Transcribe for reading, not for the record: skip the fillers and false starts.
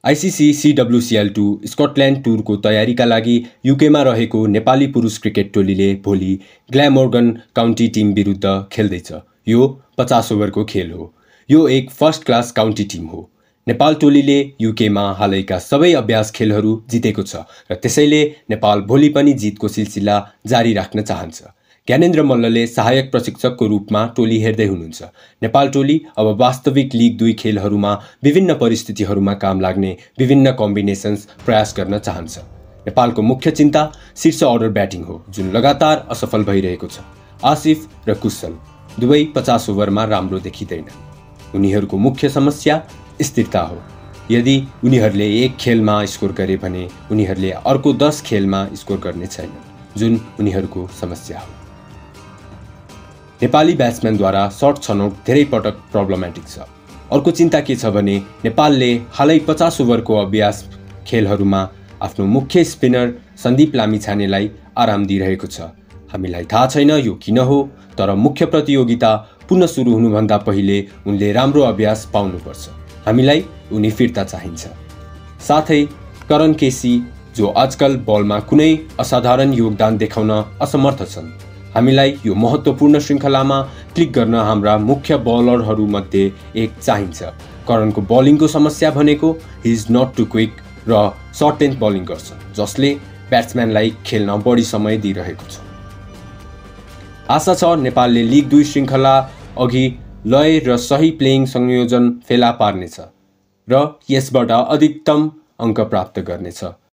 ICC CWCL2 Scotland टुरको तयारीका लागि युकेमा रहेको नेपाली पुरुष क्रिकेट टोलीले भोलि ग्ल्यामोर्गन काउन्टी टिम विरुद्ध खेल्दैछ। यो 50 ओभरको खेल हो। यो एक फर्स्ट क्लास काउन्टी टिम हो। नेपाल टोलीले युकेमा हालैका सबै अभ्यास खेलहरू जितेको छ र त्यसैले नेपाल भोलि पनि जितको सिलसिला जारी राख्न चाहन्छ। ज्ञानेन्द्र मल्लले सहायक प्रशिक्षकको रूपमा टोली हेर्दै हुनुहुन्छ। नेपाल टोली अब वास्तविक लिग 2 खेलहरूमा विभिन्न परिस्थितिहरूमा काम लाग्ने विभिन्न कम्बिनेसन्स प्रयास गर्न चाहन्छ। नेपालको मुख्य चिन्ता शीर्ष अर्डर ब्याटिङ हो, जुन लगातार असफल भइरहेको छ। आसिफ र कुशल दुवै 50 ओभरमा राम्रो देखिँदैन। उनीहरूको मुख्य समस्या स्थिरता हो। यदि उनीहरूले एक खेलमा स्कोर गरे भने उनीहरूले अर्को 10 खेलमा स्कोर गर्ने छैन, जुन उनीहरूको समस्या हो। नेपाली ब्याट्सम्यानद्वारा सर्ट छनौट धेरै पटक प्रब्लमेटिक छ। अर्को चिन्ता के छ भने नेपालले हालै 50 ओभरको अभ्यास खेलहरूमा आफ्नो मुख्य स्पिनर सन्दीप लामिछानेलाई आराम दिइरहेको छ। हामीलाई थाहा छैन यो किन हो, तर मुख्य प्रतियोगिता पुनः सुरु हुनुभन्दा पहिले उनले राम्रो अभ्यास पाउनुपर्छ। हामीलाई उनी फिर्ता चाहिन्छ। साथै करण केसी जो आजकल बलमा कुनै असाधारण योगदान देखाउन असमर्थ छन्। हामीलाई यो महत्त्वपूर्ण श्रृङ्खलामा क्लिक गर्न हाम्रा मुख्य बलरहरूमध्ये एक चाहिन्छ। करणको बलिङको समस्या भनेको he is not too quick र सर्ट रेन्ज बलिङ गर्छ, जसले ब्याट्सम्यानलाई खेल्न बढी समय दिइरहेको छ। आशा छ नेपालले लिग 2 श्रृङ्खला अघि लय र सही प्लेइङ संयोजन फेला पार्नेछ र यसबाट अधिकतम अङ्क प्राप्त गर्नेछ।